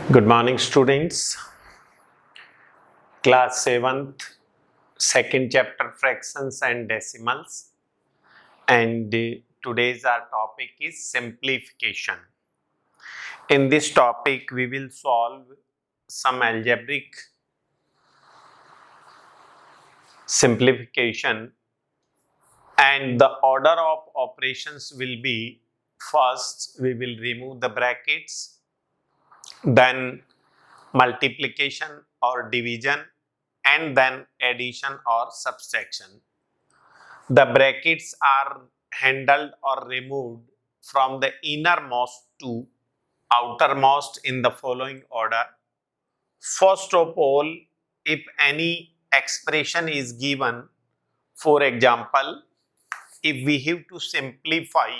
Good morning, students. Class 7th, second chapter fractions and decimals. And today's our topic is simplification. In this topic, we will solve some algebraic simplification, and the order of operations will be: first, we will remove the brackets, then multiplication or division, and then addition or subtraction. The brackets are handled or removed from the innermost to outermost in the following order. First of all, if any expression is given, for example, if we have to simplify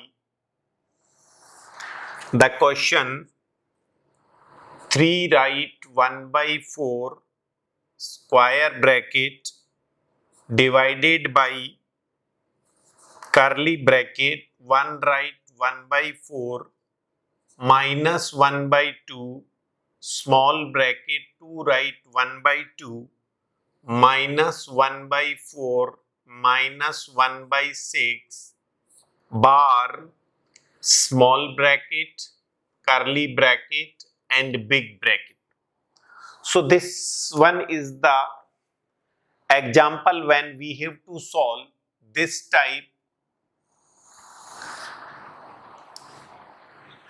the question 3 right 1 by 4 square bracket divided by curly bracket 1 right 1 by 4 minus 1 by 2 small bracket 2 right 1 by 2 minus 1 by 4 minus 1 by 6 bar small bracket curly bracket and big bracket. So this one is the example when we have to solve this type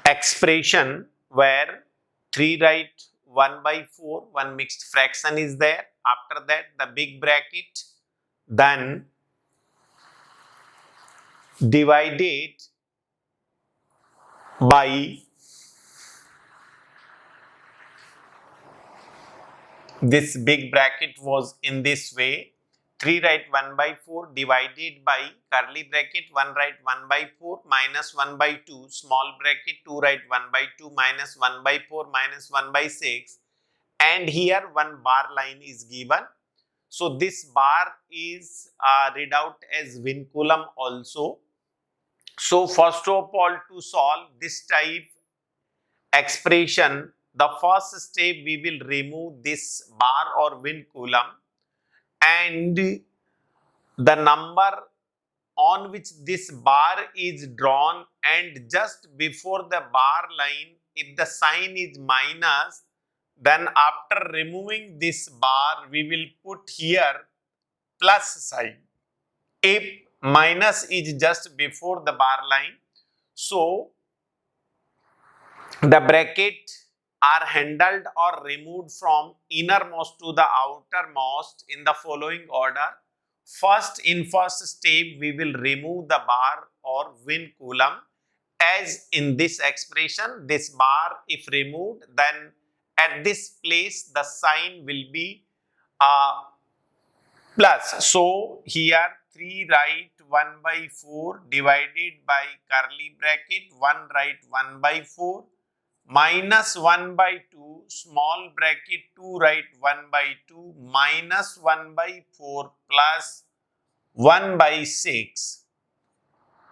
expression where 3 right 1 by 4 one mixed fraction is there, after that the big bracket, then divided by this big bracket was in this way: 3 right 1 by 4 divided by curly bracket 1 right 1 by 4 minus 1 by 2 small bracket 2 right 1 by 2 minus 1 by 4 minus 1 by 6, and here one bar line is given. So this bar is read out as vinculum also. So first of all, to solve this type expression, the first step we will remove this bar or vinculum, and the number on which this bar is drawn, and just before the bar line, if the sign is minus, then after removing this bar we will put here plus sign. If minus is just before the bar line, so the bracket are handled or removed from innermost to the outermost in the following order. First, in first step, we will remove the bar or vinculum. As in this expression, this bar if removed, then at this place the sign will be plus. So here 3 right 1 by 4 divided by curly bracket 1 right 1 by 4 minus 1 by 2 small bracket 2 right 1 by 2 minus 1 by 4 plus 1 by 6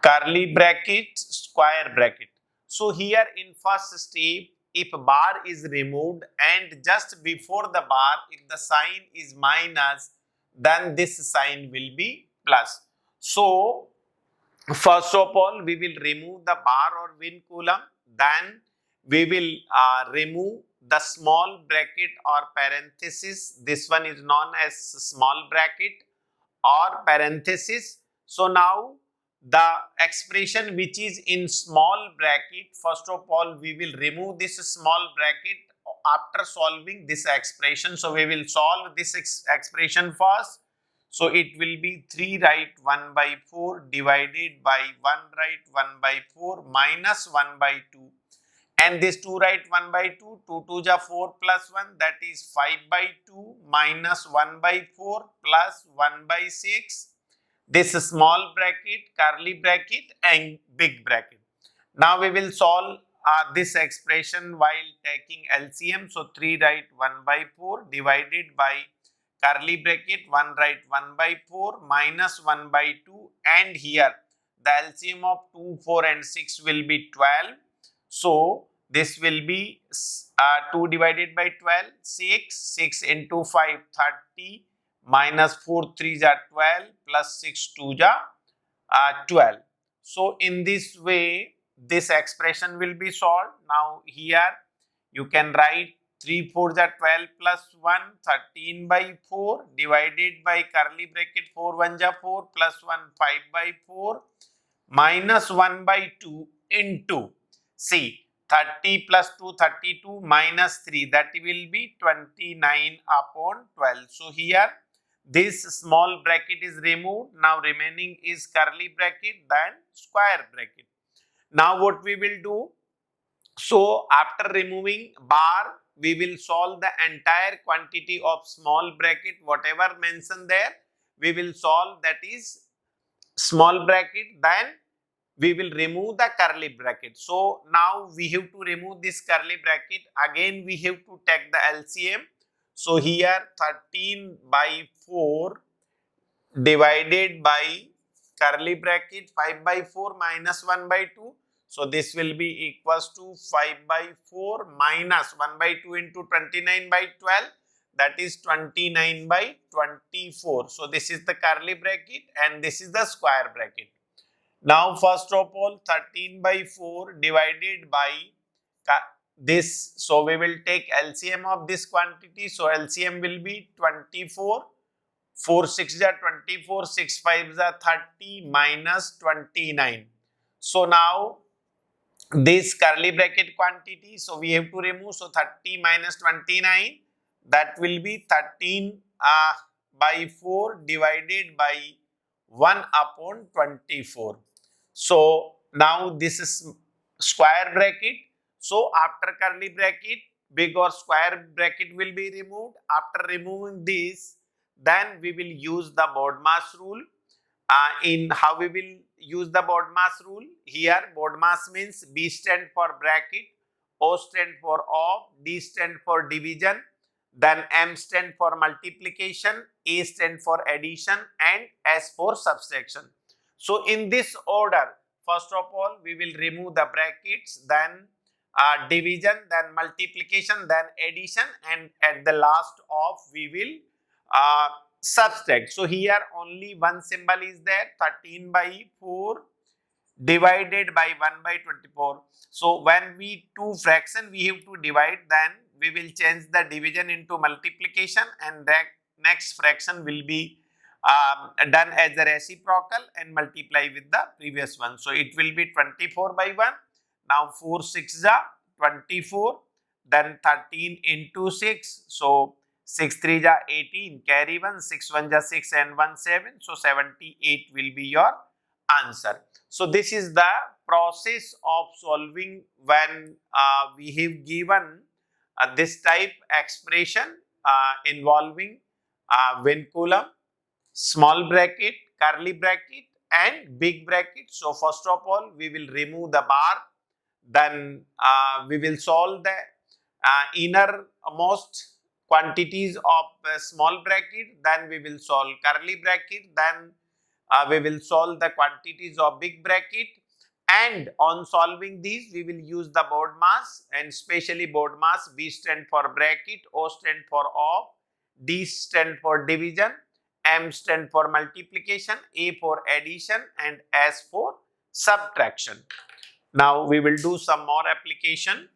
curly bracket square bracket. So here in first step, if bar is removed and just before the bar if the sign is minus, then this sign will be plus. So first of all we will remove the bar or vinculum, then we will remove the small bracket or parenthesis. This one is known as small bracket or parenthesis. So now the expression which is in small bracket, first of all we will remove this small bracket after solving this expression. So we will solve this expression first. So it will be 3 right 1 by 4 divided by 1 right 1 by 4 minus 1 by 2, and this 2 right 1 by 2, 2 2 ja 4 plus 1, that is 5 by 2 minus 1 by 4 plus 1 by 6, this small bracket, curly bracket and big bracket. Now we will solve this expression while taking LCM. So 3 right 1 by 4 divided by curly bracket 1 right 1 by 4 minus 1 by 2, and here the LCM of 2, 4 and 6 will be 12. So this will be 2 divided by 12, 6. 6 into 5, 30. Minus 4 3s are 12 plus 6 2s are 12. So in this way, this expression will be solved. Now here you can write 3 4s are 12 plus 1, 13 by 4 divided by curly bracket 4 1s are 4 plus 1, 5 by 4 minus 1 by 2 into, see, 30 plus 2, 32 minus 3, that will be 29 upon 12. So here this small bracket is removed. Now remaining is curly bracket, then square bracket. Now what we will do? So after removing bar, we will solve the entire quantity of small bracket, whatever mentioned there, we will solve, that is small bracket, then we will remove the curly bracket. So now we have to remove this curly bracket. Again we have to take the LCM. So here 13 by 4 divided by curly bracket 5 by 4 minus 1 by 2. So this will be equals to 5 by 4 minus 1 by 2 into 29 by 12. That is 29 by 24. So this is the curly bracket and this is the square bracket. Now first of all 13 by 4 divided by this. So we will take LCM of this quantity. So LCM will be 24. 4 6 are 24, 6 5 are 30 minus 29. So now this curly bracket quantity, so we have to remove. So 30 minus 29, that will be 13 by 4 divided by 1 upon 24. So now this is square bracket. So after curly bracket, big or square bracket will be removed. After removing this, then we will use the BODMAS rule. In how we will use the BODMAS rule? Here BODMAS means B stand for bracket, O stand for of, D stand for division, then M stand for multiplication, A stand for addition, and S for subtraction. So in this order, first of all we will remove the brackets, then division, then multiplication, then addition, and at the last of we will subtract. So here only one symbol is there, 13 by 4 divided by 1 by 24. So when we two fraction we have to divide, then we will change the division into multiplication, and that next fraction will be done as a reciprocal and multiply with the previous one. So it will be 24 by 1. Now 4 6 are 24, then 13 into 6. So 6 3 are 18, carry 1, 6 1 are 6 and 1 7. So 78 will be your answer. So this is the process of solving when we have given this type expression involving vinculum, small bracket, curly bracket and big bracket. So first of all we will remove the bar, then we will solve the innermost quantities of small bracket, then we will solve curly bracket, then we will solve the quantities of big bracket, and on solving these we will use the BODMAS, and especially BODMAS. B stand for bracket, O stand for of, D stand for division, M stand for multiplication, A for addition, and S for subtraction. Now we will do some more application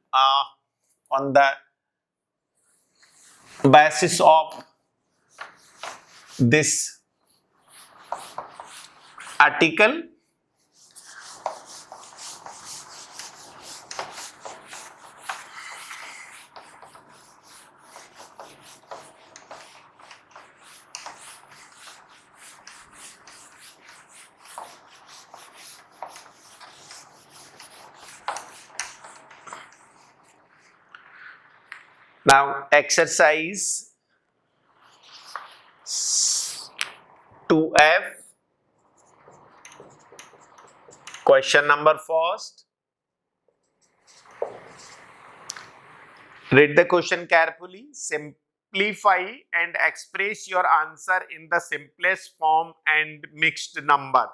on the basis of this article. Now exercise 2F, question number first. Read the question carefully. Simplify and express your answer in the simplest form and mixed number.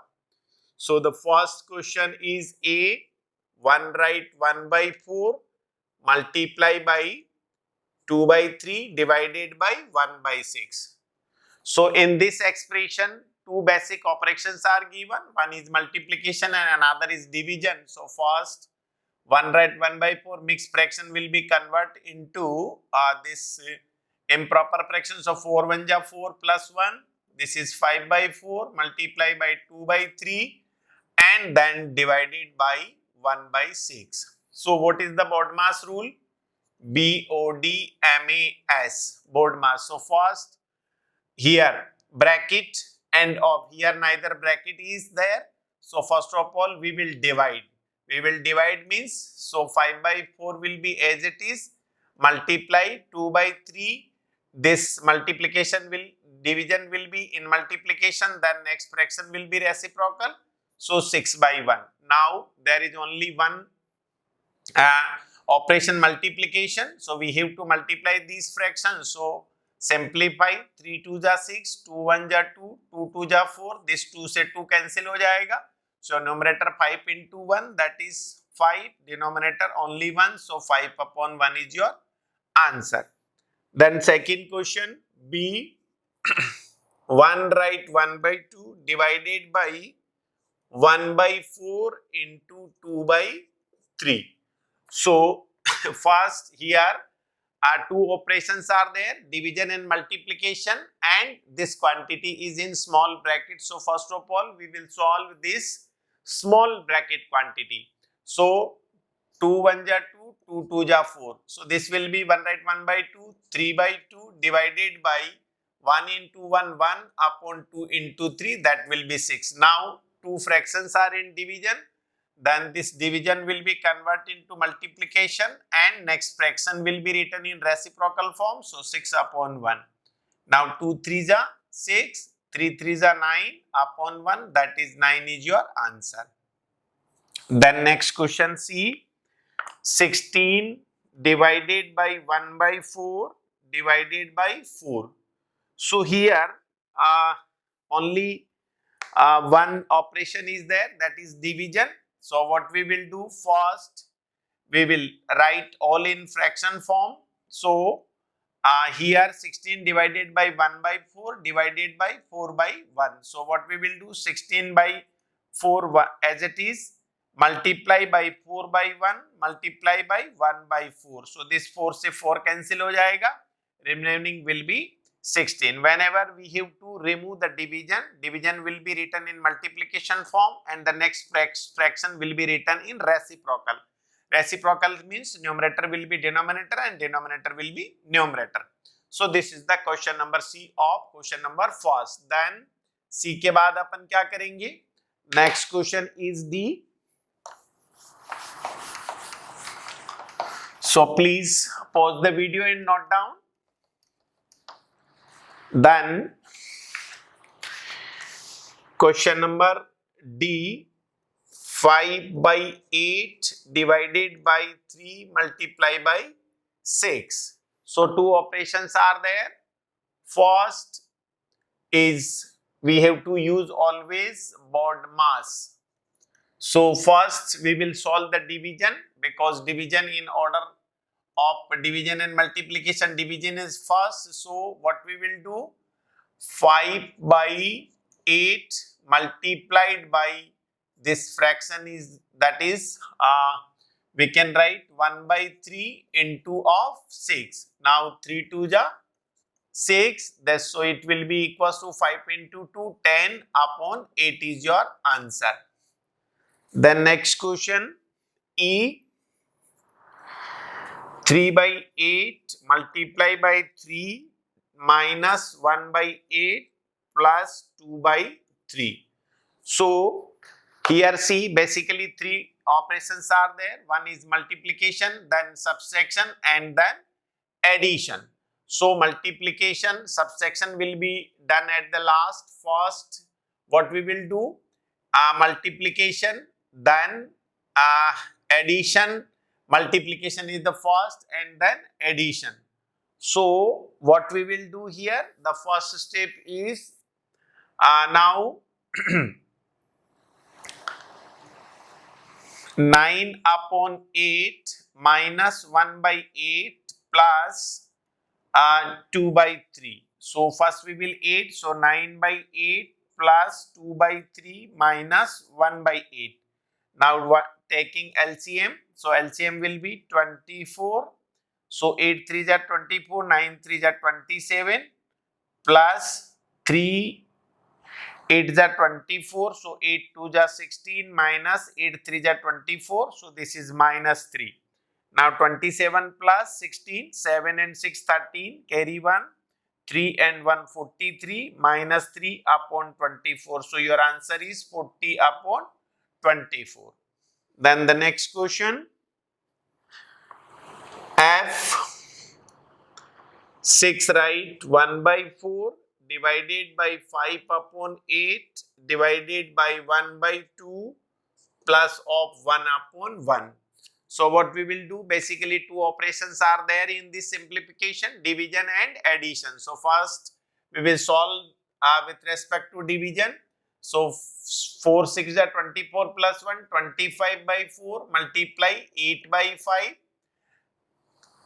So the first question is A, 1 right 1 by 4. multiply by 2 by 3 divided by 1 by 6. So in this expression, two basic operations are given. One is multiplication and another is division. So first, 1 right 1 by 4 mixed fraction will be converted into this improper fraction. So 4 1 ja 4 plus 1. This is 5 by 4 multiplied by 2 by 3 and then divided by 1 by 6. So what is the BODMAS rule? BODMAS, BODMAS. So first, here bracket and of here neither bracket is there. So first of all we will divide. We will divide means, so 5 by 4 will be as it is, multiply 2 by 3. This multiplication will, division will be in multiplication, then next fraction will be reciprocal. So 6 by 1. Now there is only one operation multiplication. So we have to multiply these fractions. So simplify 3 2 ja 6, 2 1 ja 2, 2 2 ja 4. This 2 से 2 cancel हो जाएगा. So numerator 5 into 1, that is 5. Denominator only 1. So 5 upon 1 is your answer. Then second question B. 1 right 1 by 2 divided by 1 by 4 into 2 by 3. So first here two operations are there, division and multiplication, and this quantity is in small bracket. So first of all we will solve this small bracket quantity. So 2 1 ja 2, 2 2 ja 4. So this will be 1 right 1 by 2, 3 by 2 divided by 1 into 1, 1 upon 2 into 3, that will be 6. Now two fractions are in division, then this division will be converted into multiplication and next fraction will be written in reciprocal form. So 6 upon 1. Now 2 3s are 6, 3 3s are 9 upon 1, that is 9 is your answer. Then next question C. 16 divided by 1 by 4 divided by 4. So here only one operation is there, that is division. So what we will do, first we will write all in fraction form. So here 16 divided by 1 by 4 divided by 4 by 1. So what we will do, 16 by 4 as it is, multiply by 4 by 1, multiply by 1 by 4. So this 4 से 4 cancel हो जाएगा, remaining will be 16. Whenever we have to remove the division, division will be written in multiplication form and the next fraction will be written in reciprocal. Reciprocal means numerator will be denominator and denominator will be numerator. So this is the question number C of question number first. Then C के बाद अपन क्या करेंगे? Next question is D. So please pause the video and note down. Then question number D. 5 by 8 divided by 3 multiplied by 6. So two operations are there. First is we have to use always BODMAS. So first we will solve the division, because division in order of division and multiplication, division is first. So what we will do, 5 by 8 multiplied by this fraction is, that is we can write 1 by 3 into of 6. Now 3 2 ja 6, so it will be equals to 5 into 2, 10 upon 8 is your answer. Then next question E. 3 by 8 multiply by 3 minus 1 by 8 plus 2 by 3. So here see, basically three operations are there. One is multiplication, then subtraction and then addition. So multiplication, subtraction will be done at the last. First what we will do, multiplication, then addition. Multiplication is the first and then addition. So what we will do here, the first step is now 9 upon 8 minus 1 by 8 plus 2 by 3. So first we will 8. So 9 by 8 plus 2 by 3 minus 1 by 8. Now taking LCM. So LCM will be 24. So 8 3s are 24, 9 3s are 27 plus 3 8s are 24. So 8 2s are 16 minus 8 3s are 24. So this is minus 3. Now 27 plus 16, 7 and 6 13, carry 1, 3 and 1 43 minus 3 upon 24. So your answer is 40 upon 24. Then the next question, F 6 right 1 by 4 divided by 5 upon 8 divided by 1 by 2 plus of 1 upon 1. So what we will do, basically two operations are there in this simplification, division and addition. So first we will solve with respect to division. So 4 6 are 24 plus 1, 25 by 4 multiply 8 by 5.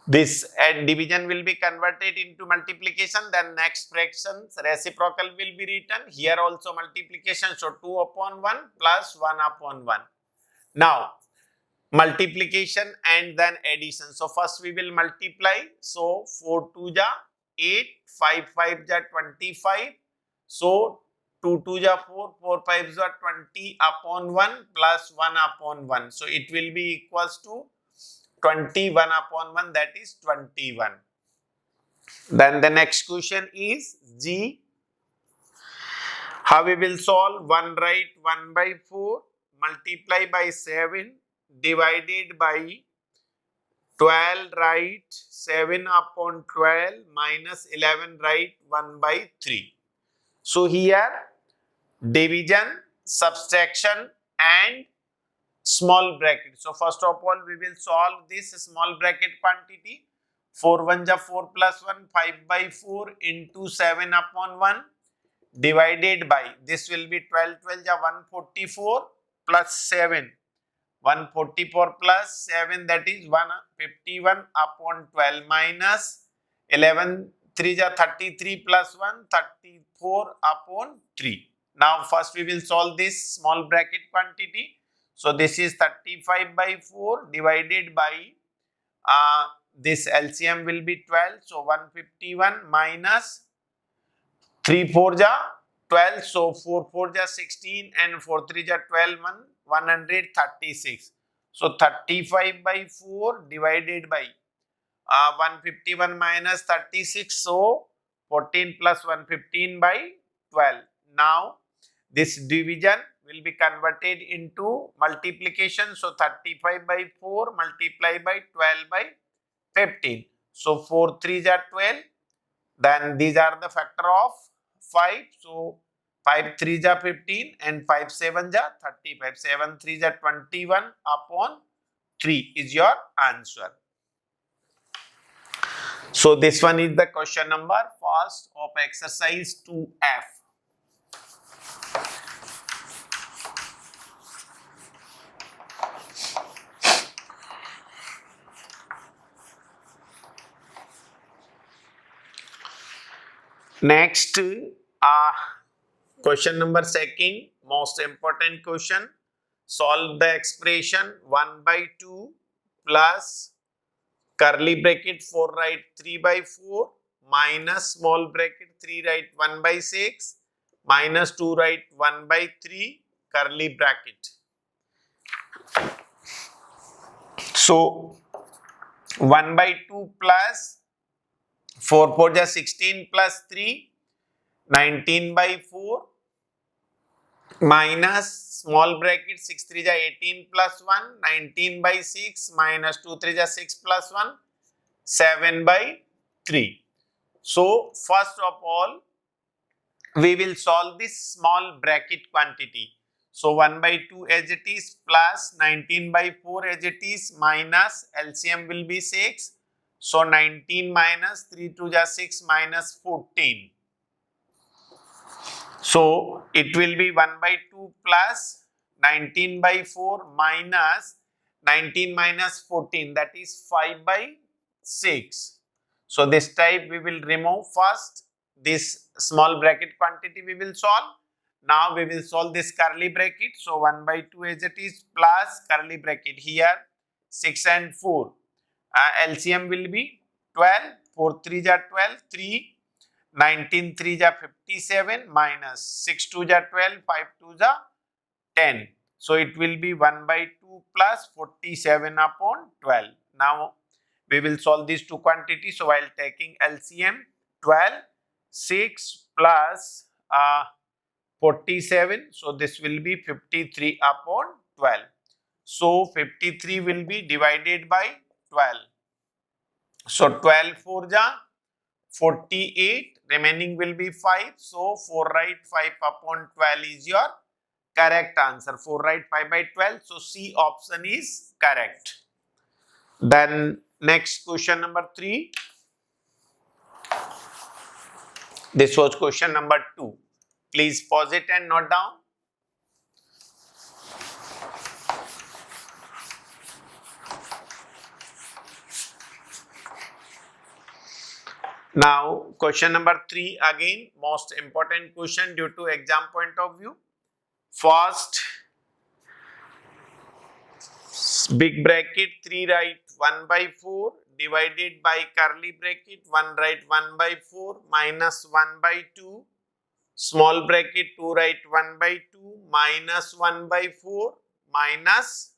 This division will be converted into multiplication, then next fractions reciprocal will be written. Here also multiplication, so 2 upon 1 plus 1 upon 1. Now multiplication and then addition. So first we will multiply. So 4 2 ja 8, 5 5 ja 25. So 2 2 ja 4, 4 5 ja 20 upon 1 plus 1 upon 1. So it will be equals to 21 upon 1, that is 21. Then the next question is G. How we will solve? 1 right 1 by 4 multiply by 7 divided by 12 right 7 upon 12 minus 11 right 1 by 3. So here division, subtraction and small bracket. So first of all we will solve this small bracket quantity. 4 1 ja 4 plus 1, 5 by 4 into 7 upon 1 divided by, this will be 12 12 ja 144 plus 7. 144 plus 7, that is 151 upon 12 minus 11 3 ja 33 plus 1 34 upon 3. Now first we will solve this small bracket quantity. So this is 35 by 4 divided by this LCM will be 12. So 151 minus 3 4 ja 12. So 4 4 ja 16 and 4 3 ja 12, 136. So 35 by 4 divided by 151 minus 36. So 14 plus 115 by 12. Now this division will be converted into multiplication. So 35 by 4 multiplied by 12 by 15. So 4 3s are 12. Then these are the factor of 5. So 5 3s are 15 and 5 7s are 35. 7 3s are 21 upon 3 is your answer. So this one is the question number first of exercise 2F. Next, question number second, most important question. Solve the expression 1 by 2 plus curly bracket 4 right 3 by 4 minus small bracket 3 right 1 by 6 minus 2 right 1 by 3 curly bracket. So 1 by 2 plus 4 4 ja 16 plus 3 19 by 4 minus small bracket 6 3 ja 18 plus 1 19 by 6 minus 2 3 ja 6 plus 1 7 by 3. So first of all we will solve this small bracket quantity. So 1 by 2 as it is plus 19 by 4 as it is minus LCM will be 6. So 19 minus 3 2 ja 6 minus 14. So it will be 1 by 2 plus 19 by 4 minus 19 minus 14, that is 5 by 6. So this type we will remove first. This small bracket quantity we will solve. Now we will solve this curly bracket. So 1 by 2 as it is plus curly bracket here 6 and 4. LCM will be 12. 4 3 ja 12, 3. 19 3 ja 57 minus 6 2 ja 12, 5 2 ja 10. So it will be 1 by 2 plus 47 upon 12. Now we will solve these two quantities. So while taking LCM, 12, 6 plus 47. So this will be 53 upon 12. So 53 will be divided by 12. So 12 4 ja 48. Remaining will be 5. So 4 write 5 upon 12 is your correct answer. 4 write 5 by 12. So C option is correct. Then next question number 3. This was question number 2. Please pause it and note down. Now question number 3, again most important question due to exam point of view. First, big bracket 3 write 1 by 4 divided by curly bracket 1 write 1 by 4 minus 1 by 2, small bracket 2 write 1 by 2 minus 1 by 4 minus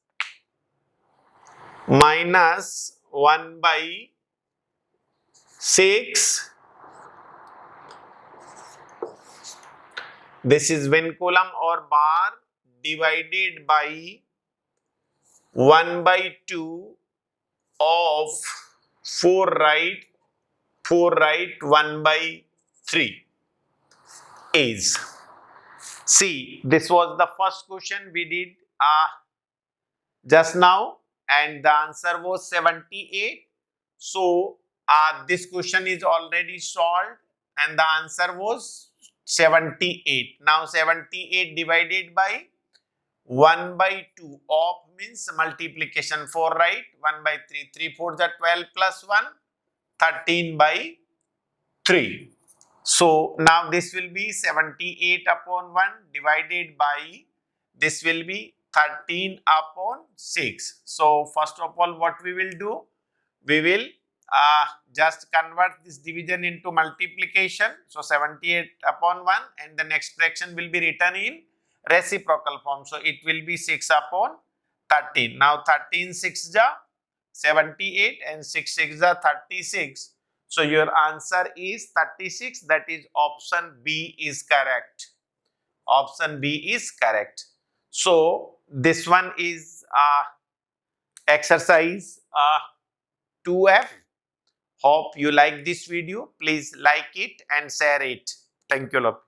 1 by 6. This is when column or bar divided by 1 by 2 of 4 right 1 by 3 is. See, this was the first question we did just now and the answer was 78. So this question is already solved and the answer was 78. Now 78 divided by 1 by 2 of means multiplication 4 right 1 by 3, 3 4 is 12 plus 1, 13 by 3. So now this will be 78 upon 1 divided by this will be 13 upon 6. So first of all what we will do, we will just convert this division into multiplication. So 78 upon 1 and the next fraction will be written in reciprocal form. So it will be 6 upon 13. Now 13 6 ja 78 and 6 6 ja 36. So your answer is 36. That is option B is correct. Option B is correct. So this one is exercise 2F. Hope you like this video. Please like it and share it. Thank you, love.